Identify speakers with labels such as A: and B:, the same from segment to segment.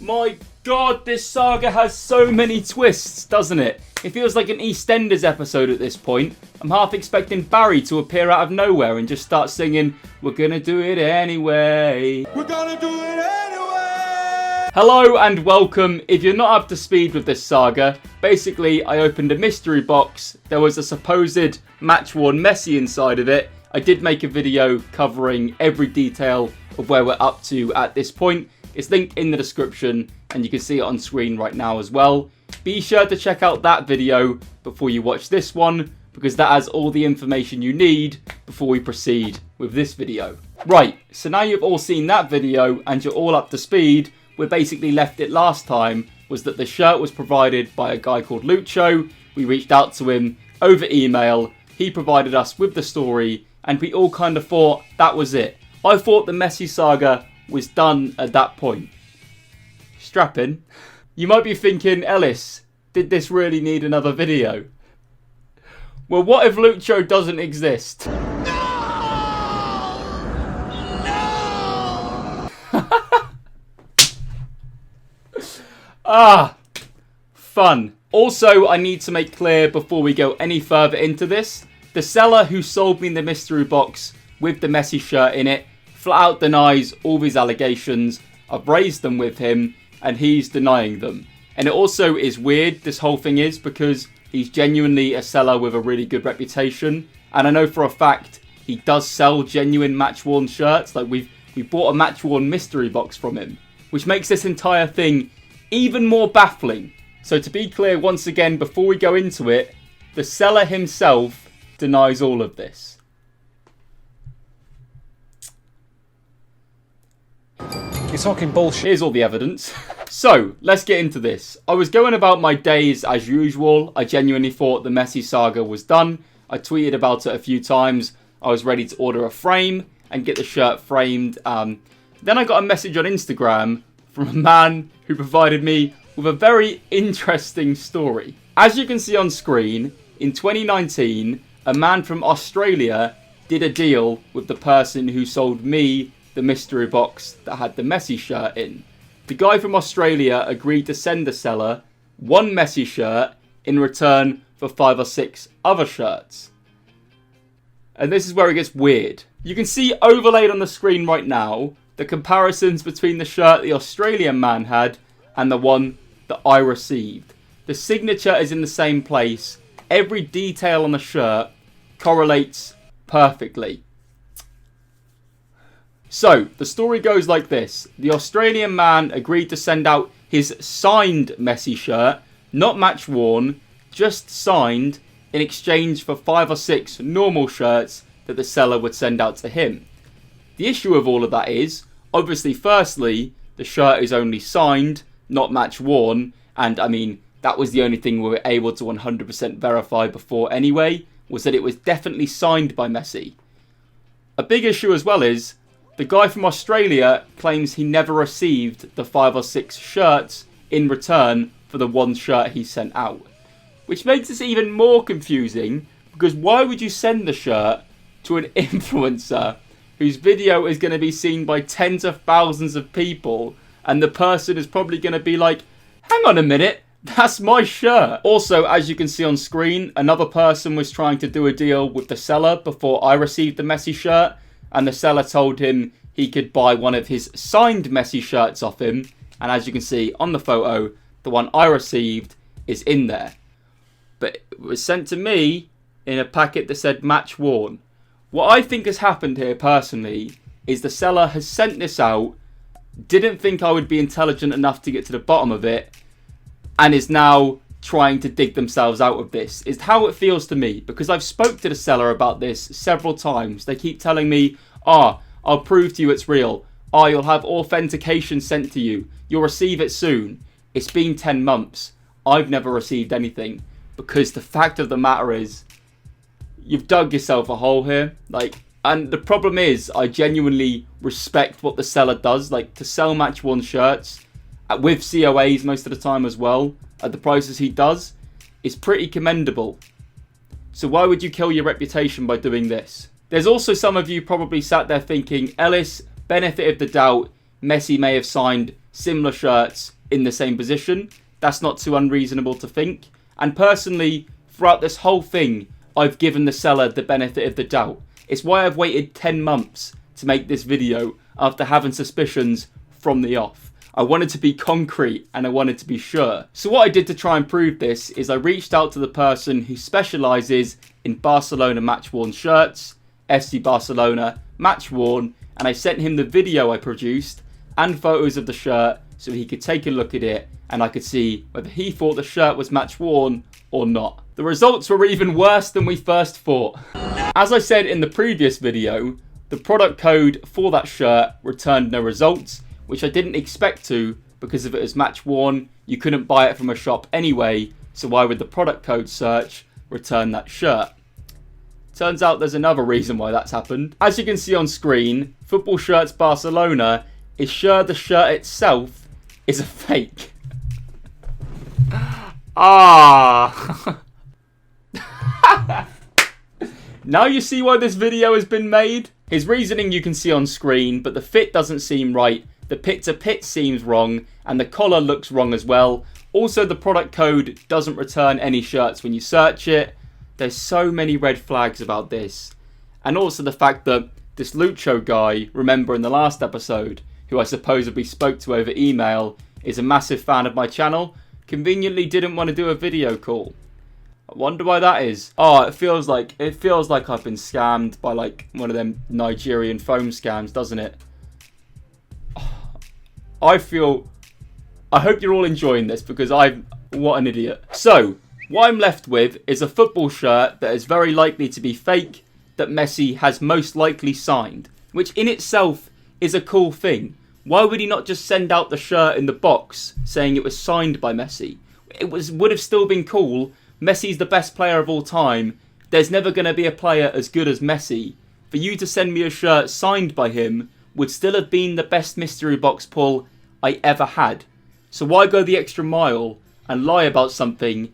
A: My god, this saga has so many twists, doesn't it? It feels like an EastEnders episode at this point. I'm half expecting Barry to appear out of nowhere and just start singing, "We're gonna do it anyway. We're gonna do it anyway." Hello and welcome. If you're not up to speed with this saga, basically I opened a mystery box. There was a supposed Matchworn Messi inside of it. I did make a video covering every detail of where we're up to at this point. It's linked in the description and you can see it on screen right now as well. Be sure to check out that video before you watch this one, because that has all the information you need before we proceed with this video. Right, so now you've all seen that video and you're all up to speed. Where basically left it last time was that the shirt was provided by a guy called Lucho. We reached out to him over email. He provided us with the story and we all kind of thought that was it. I thought the Messi saga was done at that point. Strap in. You might be thinking, Ellis, did this really need another video? Well, what if Lucho doesn't exist? Fun. Also, I need to make clear before we go any further into this, the seller who sold me the mystery box with the Messi shirt in it flat out denies all these allegations. I've raised them with him and he's denying them. And it also is weird, this whole thing is, because he's genuinely a seller with a really good reputation. And I know for a fact he does sell genuine Matchworn shirts. Like we bought a Matchworn mystery box from him, which makes this entire thing even more baffling. So to be clear once again, before we go into it, the seller himself denies all of this.
B: You're talking bullshit.
A: Here's all the evidence. So, let's get into this. I was going about my days as usual. I genuinely thought the Messi saga was done. I tweeted about it a few times. I was ready to order a frame and get the shirt framed. Then I got a message on Instagram from a man who provided me with a very interesting story. As you can see on screen, in 2019, a man from Australia did a deal with the person who sold me the mystery box that had the Messi shirt in. The guy from Australia agreed to send the seller one Messi shirt in return for 5 or 6 other shirts. And this is where it gets weird. You can see overlaid on the screen right now the comparisons between the shirt the Australian man had and the one that I received. The signature is in the same place. Every detail on the shirt correlates perfectly. So, the story goes like this. The Australian man agreed to send out his signed Messi shirt, not Matchworn, just signed, in exchange for 5 or 6 normal shirts that the seller would send out to him. The issue of all of that is, obviously, firstly, the shirt is only signed, not Matchworn, and I mean, that was the only thing we were able to 100% verify before anyway, was that it was definitely signed by Messi. A big issue as well is, the guy from Australia claims he never received the 5 or 6 shirts in return for the one shirt he sent out. Which makes this even more confusing, because why would you send the shirt to an influencer whose video is going to be seen by tens of thousands of people, and the person is probably going to be like, hang on a minute, that's my shirt. Also, as you can see on screen, another person was trying to do a deal with the seller before I received the Messi shirt. And the seller told him he could buy one of his signed Messi shirts off him. And as you can see on the photo, the one I received is in there. But it was sent to me in a packet that said Matchworn. What I think has happened here personally is the seller has sent this out, didn't think I would be intelligent enough to get to the bottom of it, and is now trying to dig themselves out of this, is how it feels to me, because I've spoke to the seller about this several times. They keep telling me, I'll prove to you it's real. You'll have authentication sent to you. You'll receive it soon. It's been 10 months. I've never received anything, because the fact of the matter is, you've dug yourself a hole here. And the problem is, I genuinely respect what the seller does, to sell Matchworn shirts, with COAs most of the time as well, at the prices he does, is pretty commendable. So why would you kill your reputation by doing this? There's also some of you probably sat there thinking, Ellis, benefit of the doubt, Messi may have signed similar shirts in the same position. That's not too unreasonable to think. And personally, throughout this whole thing, I've given the seller the benefit of the doubt. It's why I've waited 10 months to make this video after having suspicions from the off. I wanted to be concrete and I wanted to be sure. So what I did to try and prove this is I reached out to the person who specialises in Barcelona Matchworn shirts, FC Barcelona Matchworn, and I sent him the video I produced and photos of the shirt so he could take a look at it and I could see whether he thought the shirt was Matchworn or not. The results were even worse than we first thought. As I said in the previous video, the product code for that shirt returned no results, which I didn't expect to, because if it was Matchworn, you couldn't buy it from a shop anyway, so why would the product code search return that shirt? Turns out there's another reason why that's happened. As you can see on screen, Football Shirts Barcelona is sure the shirt itself is a fake. Now you see why this video has been made? His reasoning you can see on screen, but the fit doesn't seem right, the pit-to-pit seems wrong, and the collar looks wrong as well. Also, the product code doesn't return any shirts when you search it. There's so many red flags about this. And also the fact that this Lucho guy, remember in the last episode, who I supposedly spoke to over email, is a massive fan of my channel, conveniently didn't want to do a video call. I wonder why that is. Oh, it feels like I've been scammed by like one of them Nigerian phone scams, doesn't it? I hope you're all enjoying this because what an idiot. So, what I'm left with is a football shirt that is very likely to be fake, that Messi has most likely signed, which in itself is a cool thing. Why would he not just send out the shirt in the box saying it was signed by Messi? Would have still been cool. Messi's the best player of all time. There's never going to be a player as good as Messi. For you to send me a shirt signed by him would still have been the best mystery box pull I ever had. So why go the extra mile and lie about something?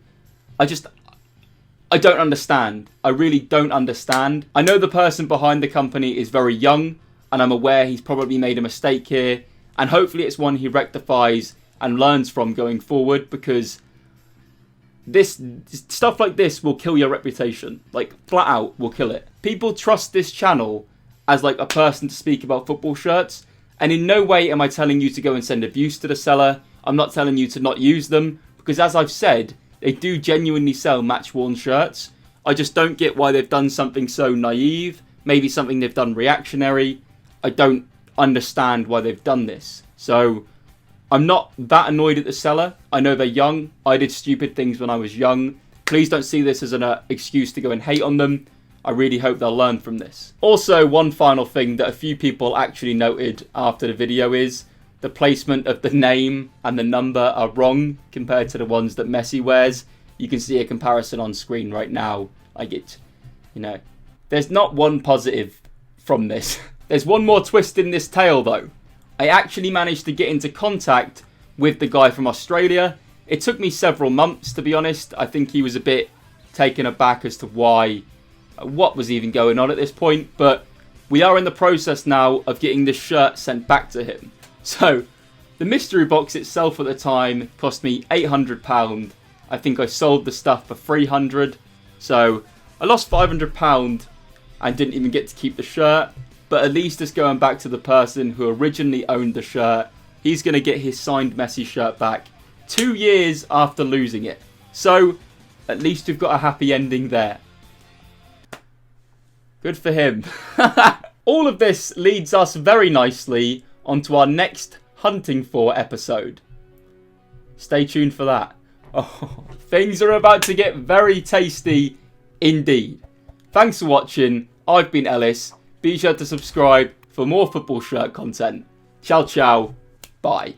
A: I don't understand. I really don't understand. I know the person behind the company is very young, and I'm aware he's probably made a mistake here, and hopefully it's one he rectifies and learns from going forward, because this stuff like this will kill your reputation. Like, flat out will kill it. People trust this channel as like a person to speak about football shirts, and in no way am I telling you to go and send abuse to the seller. I'm not telling you to not use them, because as I've said, they do genuinely sell Matchworn shirts. I just don't get why they've done something so naive, maybe something they've done reactionary. I don't understand why they've done this. So I'm not that annoyed at the seller. I know they're young. I did stupid things when I was young. Please don't see this as an excuse to go and hate on them. I really hope they'll learn from this. Also, one final thing that a few people actually noted after the video is the placement of the name and the number are wrong compared to the ones that Messi wears. You can see a comparison on screen right now. There's not one positive from this. There's one more twist in this tale though. I actually managed to get into contact with the guy from Australia. It took me several months, to be honest. I think he was a bit taken aback as to what was even going on at this point. But we are in the process now of getting this shirt sent back to him. So, the mystery box itself at the time cost me £800. I think I sold the stuff for £300. So, I lost £500 and didn't even get to keep the shirt. But at least it's going back to the person who originally owned the shirt. He's going to get his signed Messi shirt back 2 years after losing it. So, at least we've got a happy ending there. Good for him. All of this leads us very nicely onto our next Hunting For episode. Stay tuned for that. Oh, things are about to get very tasty indeed. Thanks for watching. I've been Ellis. Be sure to subscribe for more football shirt content. Ciao, ciao. Bye.